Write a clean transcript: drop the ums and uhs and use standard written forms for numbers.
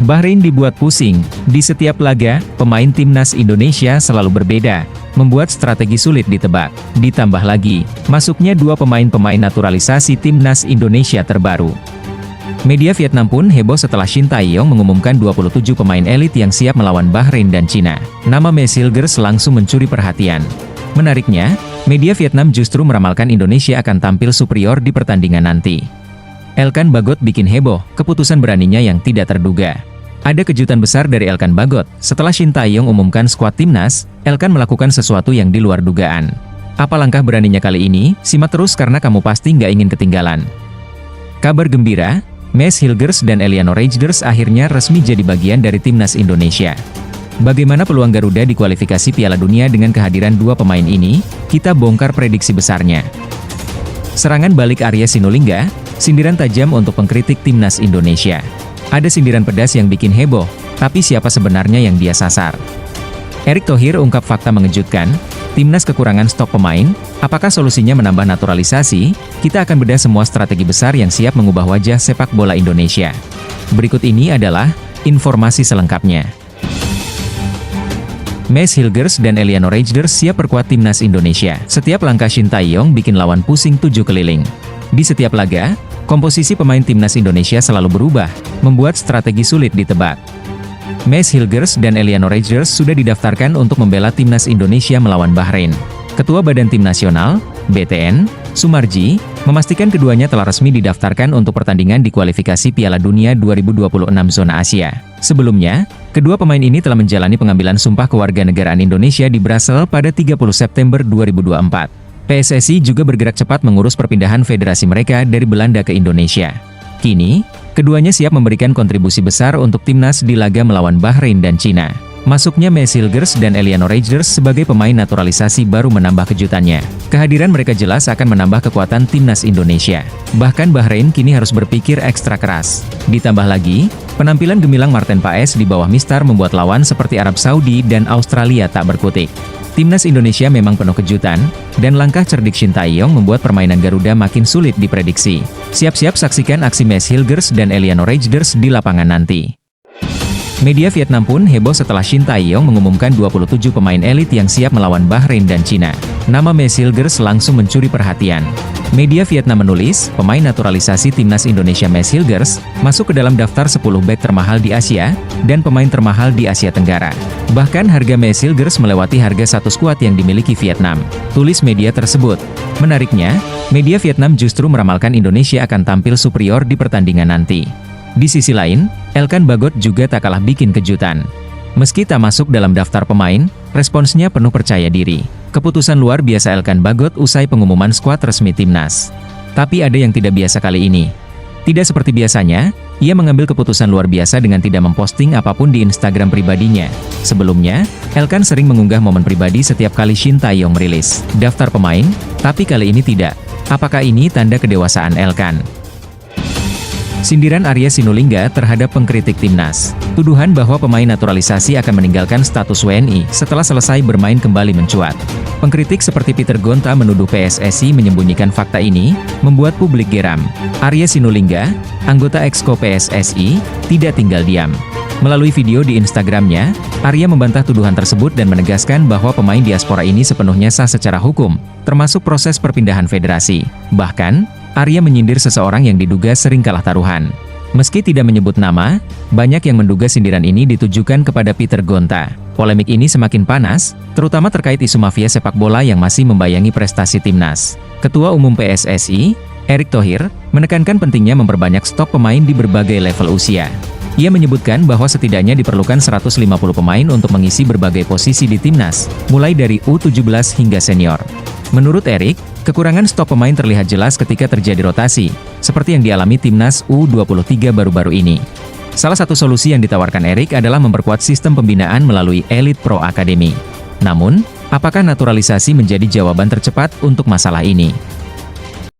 Bahrain dibuat pusing. Di setiap laga, pemain timnas Indonesia selalu berbeda, membuat strategi sulit ditebak. Ditambah lagi, masuknya dua pemain naturalisasi timnas Indonesia terbaru. Media Vietnam pun heboh setelah Shin Tae-yong mengumumkan 27 pemain elit yang siap melawan Bahrain dan Cina. Nama Mes Hilgers langsung mencuri perhatian. Menariknya, media Vietnam justru meramalkan Indonesia akan tampil superior di pertandingan nanti. Elkan Bagot bikin heboh, keputusan beraninya yang tidak terduga. Ada kejutan besar dari Elkan Bagot. Setelah Shin Tae-yong umumkan skuad timnas, Elkan melakukan sesuatu yang di luar dugaan. Apa langkah beraninya kali ini? Simak terus karena kamu pasti nggak ingin ketinggalan. Kabar gembira, Mes Hilgers dan Eliano Reijnders akhirnya resmi jadi bagian dari timnas Indonesia. Bagaimana peluang Garuda di kualifikasi Piala Dunia dengan kehadiran dua pemain ini? Kita bongkar prediksi besarnya. Serangan balik Arya Sinulinga, sindiran tajam untuk pengkritik timnas Indonesia. Ada sindiran pedas yang bikin heboh, tapi siapa sebenarnya yang dia sasar? Erick Thohir ungkap fakta mengejutkan, timnas kekurangan stok pemain, apakah solusinya menambah naturalisasi? Kita akan bedah semua strategi besar yang siap mengubah wajah sepak bola Indonesia. Berikut ini adalah informasi selengkapnya. Mes Hilgers dan Eliano Reijnders siap perkuat timnas Indonesia. Setiap langkah Shin Tae-yong bikin lawan pusing 7 keliling. Di setiap laga, komposisi pemain timnas Indonesia selalu berubah, membuat strategi sulit ditebak. Mes Hilgers dan Eliano Reijnders sudah didaftarkan untuk membela timnas Indonesia melawan Bahrain. Ketua Badan Tim Nasional, BTN, Sumarji, memastikan keduanya telah resmi didaftarkan untuk pertandingan di kualifikasi Piala Dunia 2026 zona Asia. Sebelumnya, kedua pemain ini telah menjalani pengambilan sumpah kewarganegaraan Indonesia di Brasil pada 30 September 2024. PSSI juga bergerak cepat mengurus perpindahan federasi mereka dari Belanda ke Indonesia. Kini, keduanya siap memberikan kontribusi besar untuk timnas di laga melawan Bahrain dan Cina. Masuknya Mes Hilgers dan Eliano Reijnders sebagai pemain naturalisasi baru menambah kejutannya. Kehadiran mereka jelas akan menambah kekuatan timnas Indonesia. Bahkan Bahrain kini harus berpikir ekstra keras. Ditambah lagi, penampilan gemilang Marten Paes di bawah Mistar membuat lawan seperti Arab Saudi dan Australia tak berkutik. Timnas Indonesia memang penuh kejutan, dan langkah cerdik Shin Tae-yong membuat permainan Garuda makin sulit diprediksi. Siap-siap saksikan aksi Mes Hilgers dan Eliano Reijnders di lapangan nanti. Media Vietnam pun heboh setelah Shin Tae-yong mengumumkan 27 pemain elit yang siap melawan Bahrain dan Cina. Nama Mes Hilgers langsung mencuri perhatian. Media Vietnam menulis, pemain naturalisasi timnas Indonesia Mes Hilgers masuk ke dalam daftar 10 bek termahal di Asia, dan pemain termahal di Asia Tenggara. Bahkan harga Mes Hilgers melewati harga satu skuad yang dimiliki Vietnam, tulis media tersebut. Menariknya, media Vietnam justru meramalkan Indonesia akan tampil superior di pertandingan nanti. Di sisi lain, Elkan Bagot juga tak kalah bikin kejutan. Meski tak masuk dalam daftar pemain, responsnya penuh percaya diri. Keputusan luar biasa Elkan Bagot usai pengumuman skuad resmi timnas. Tapi ada yang tidak biasa kali ini. Tidak seperti biasanya, ia mengambil keputusan luar biasa dengan tidak memposting apapun di Instagram pribadinya. Sebelumnya, Elkan sering mengunggah momen pribadi setiap kali Shin Tae-yong merilis daftar pemain, tapi kali ini tidak. Apakah ini tanda kedewasaan Elkan? Sindiran Arya Sinulinga terhadap pengkritik timnas. Tuduhan bahwa pemain naturalisasi akan meninggalkan status WNI setelah selesai bermain kembali mencuat. Pengkritik seperti Peter Gonta menuduh PSSI menyembunyikan fakta ini, membuat publik geram. Arya Sinulinga, anggota Exco PSSI, tidak tinggal diam. Melalui video di Instagramnya, Arya membantah tuduhan tersebut dan menegaskan bahwa pemain diaspora ini sepenuhnya sah secara hukum, termasuk proses perpindahan federasi. Bahkan, Arya menyindir seseorang yang diduga sering kalah taruhan. Meski tidak menyebut nama, banyak yang menduga sindiran ini ditujukan kepada Peter Gonta. Polemik ini semakin panas, terutama terkait isu mafia sepak bola yang masih membayangi prestasi timnas. Ketua Umum PSSI, Erick Thohir, menekankan pentingnya memperbanyak stok pemain di berbagai level usia. Ia menyebutkan bahwa setidaknya diperlukan 150 pemain untuk mengisi berbagai posisi di timnas, mulai dari U17 hingga senior. Menurut Erick, kekurangan stok pemain terlihat jelas ketika terjadi rotasi, seperti yang dialami timnas U23 baru-baru ini. Salah satu solusi yang ditawarkan Erick adalah memperkuat sistem pembinaan melalui Elite Pro Academy. Namun, apakah naturalisasi menjadi jawaban tercepat untuk masalah ini?